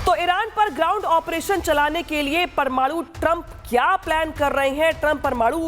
तो ईरान पर ground operation चलाने के लिए परमाणु ट्रंप क्या प्लान कर रहे हैं, ट्रंप परमाणु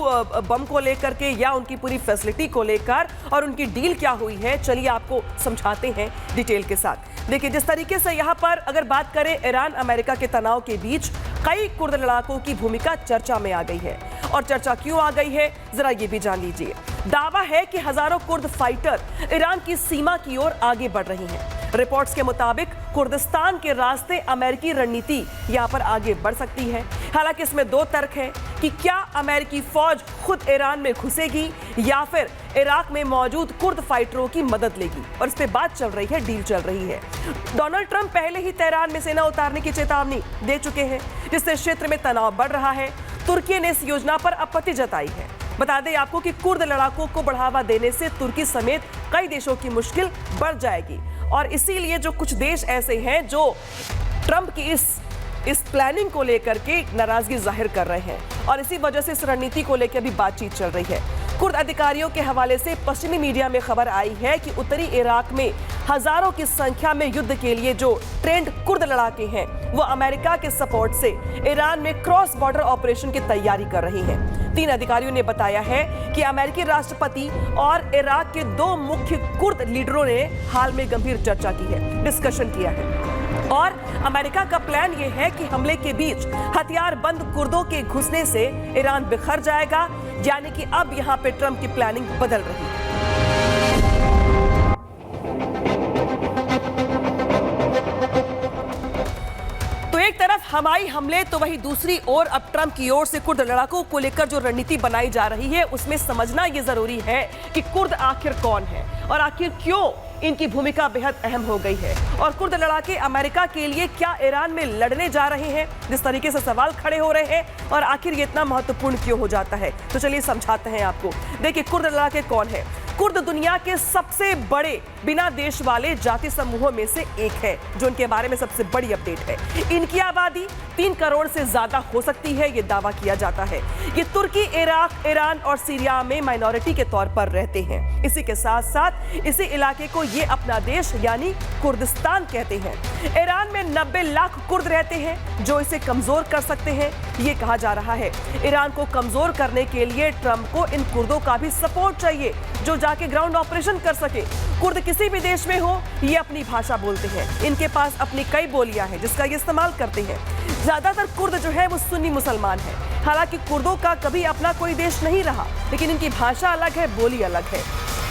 बम को लेकर के या उनकी पूरी फैसिलिटी को लेकर, और उनकी डील क्या हुई है, चलिए आपको समझाते हैं डिटेल के साथ। देखिए, जिस तरीके से यहाँ पर अगर बात करें ईरान अमेरिका के तनाव के बीच कई कुर्द लड़ाकों की भूमिका चर्चा में आ गई है। और चर्चा क्यों आ गई है, जरा ये भी जान लीजिए। दावा है कि हजारों कुर्द फाइटर ईरान की सीमा की ओर आगे बढ़ रही हैं। रिपोर्ट्स के मुताबिक कुर्दिस्तान के रास्ते अमेरिकी रणनीति यहां पर आगे बढ़ सकती है। हालांकि इसमें दो तर्क हैं कि क्या अमेरिकी फौज खुद ईरान में घुसेगी या फिर इराक में मौजूद कुर्द फाइटरों की मदद लेगी, और इस पे बात चल रही है, डील चल रही है। डोनाल्ड ट्रंप पहले ही तेहरान में सेना उतारने की चेतावनी दे चुके हैं, जिससे क्षेत्र में तनाव बढ़ रहा है। तुर्की ने इस योजना पर आपत्ति जताई है। बता दें आपको कि कुर्द लड़ाकों को बढ़ावा देने से तुर्की समेत कई देशों की मुश्किल बढ़ जाएगी, और इसीलिए जो कुछ देश ऐसे हैं जो ट्रंप की इस प्लानिंग को लेकर के नाराजगी जाहिर कर रहे हैं, और इसी वजह से इस रणनीति को लेकर भी बातचीत चल रही है। कुर्द अधिकारियों के हवाले से पश्चिमी मीडिया में खबर आई है कि उत्तरी इराक में हजारों की संख्या में युद्ध के लिए जो ट्रेंड कुर्द लड़ाके हैं वो अमेरिका के सपोर्ट से ईरान में क्रॉस बॉर्डर ऑपरेशन की तैयारी कर रही हैं। 3 अधिकारियों ने बताया है कि अमेरिकी राष्ट्रपति और इराक के 2 मुख्य कुर्द लीडरों ने हाल में गंभीर चर्चा की है, डिस्कशन किया है। और अमेरिका का प्लान यह है कि हमले के बीच हथियारबंद कुर्दों के घुसने से ईरान बिखर जाएगा, यानी कि अब यहां पे ट्रंप की प्लानिंग बदल रही है। तो एक तरफ हवाई हमले, तो वहीं दूसरी ओर अब ट्रंप की ओर से कुर्द लड़ाकों को लेकर जो रणनीति बनाई जा रही है, उसमें समझना यह जरूरी है कि कुर्द आखिर कौन है और आखिर क्यों इनकी भूमिका बेहद अहम हो गई है, और कुर्द लड़ाके अमेरिका के लिए क्या ईरान में लड़ने जा रहे हैं। जिस तरीके से सवाल खड़े हो रहे हैं, और आखिर ये इतना महत्वपूर्ण क्यों हो जाता है, तो चलिए समझाते हैं आपको। देखिए, कुर्द लड़ाके कौन है। कुर्द दुनिया के सबसे बड़े बिना देश वाले जाति समूहों में से एक है, जो इनके बारे में सबसे बड़ी अपडेट है। इनकी आबादी 3 करोड़ से ज्यादा हो सकती है, ये दावा किया जाता है। ये तुर्की, इराक, ईरान और सीरिया में माइनॉरिटी के तौर पर रहते हैं। इसी के साथ साथ इसी इलाके को ये अपना देश यानी कुर्दिस्तान कहते हैं। ईरान में 90 लाख कुर्द रहते हैं जो इसे कमजोर कर सकते हैं, ये कहा जा रहा है। ईरान को कमजोर करने के लिए ट्रंप को इन कुर्दों का भी सपोर्ट चाहिए, जो जाके ग्राउंड ऑपरेशन कर सके। कुर्द किसी भी देश में हो, ये अपनी भाषा बोलते हैं, इनके पास अपनी कई बोलियां हैं जिसका ये इस्तेमाल करते हैं। ज्यादातर कुर्द जो है वो सुन्नी मुसलमान है। हालांकि कुर्दों का कभी अपना कोई देश नहीं रहा, लेकिन इनकी भाषा अलग है, बोली अलग है।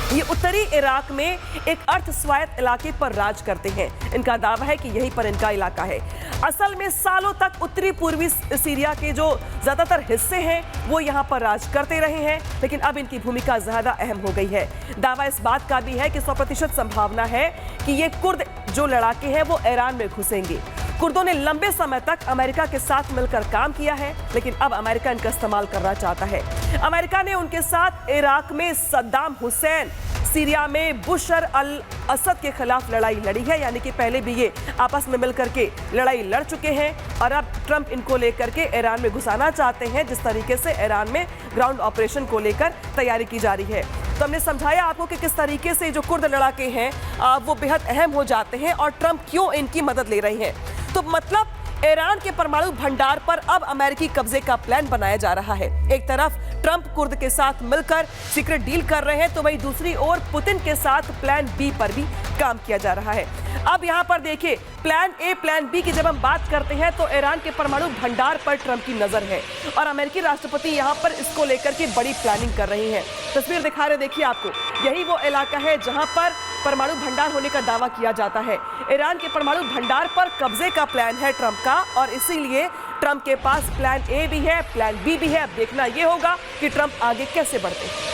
ये उत्तरी इराक में एक अर्ध स्वायत्त इलाके पर राज करते हैं। इनका दावा है कि यहीं पर इनका इलाका है। असल में सालों तक उत्तरी पूर्वी सीरिया के जो ज्यादातर हिस्से हैं वो यहाँ पर राज करते रहे हैं, लेकिन अब इनकी भूमिका ज्यादा अहम हो गई है। दावा इस बात का भी है कि 100% संभावना है कि ये कुर्द जो लड़ाके हैं वो ईरान में घुसेंगे। कुर्दों ने लंबे समय तक अमेरिका के साथ मिलकर काम किया है, लेकिन अब अमेरिका इनका इस्तेमाल करना चाहता है। अमेरिका ने उनके साथ इराक में सद्दाम हुसैन, सीरिया में बशर अल असद के खिलाफ लड़ाई लड़ी है, यानी कि पहले भी ये आपस में मिलकर के लड़ाई लड़ चुके हैं, और अब ट्रंप इनको लेकर के ईरान में घुसाना चाहते हैं। जिस तरीके से ईरान में ग्राउंड ऑपरेशन को लेकर तैयारी की जा रही है, तो हमने समझाया आपको कि किस तरीके से जो कुर्द लड़ाके हैं वो बेहद अहम हो जाते हैं, और ट्रंप क्यों इनकी मदद ले रहे हैं। तो मतलब ईरान के परमाणु भंडार पर अब अमेरिकी कब्जे का प्लान बनाया जा रहा है। एक तरफ ट्रंप कुर्द के साथ मिलकर सीक्रेट डील कर रहे हैं, तो वहीं दूसरी ओर पुतिन के साथ प्लान बी पर भी काम किया जा रहा है। अब यहाँ पर देखिए, प्लान ए, प्लान बी की जब हम बात करते हैं तो ईरान के परमाणु भंडार पर ट्रंप की नजर है, और अमेरिकी राष्ट्रपति यहाँ पर इसको लेकर के बड़ी प्लानिंग कर रही हैं। तस्वीर दिखा रहे, देखिए आपको, यही वो इलाका है जहाँ पर परमाणु भंडार होने का दावा किया जाता है। ईरान के परमाणु भंडार पर कब्जे का प्लान है ट्रंप का, और इसीलिए ट्रंप के पास प्लान ए भी है, प्लान बी भी है। अब देखना यह होगा कि ट्रंप आगे कैसे बढ़ते हैं।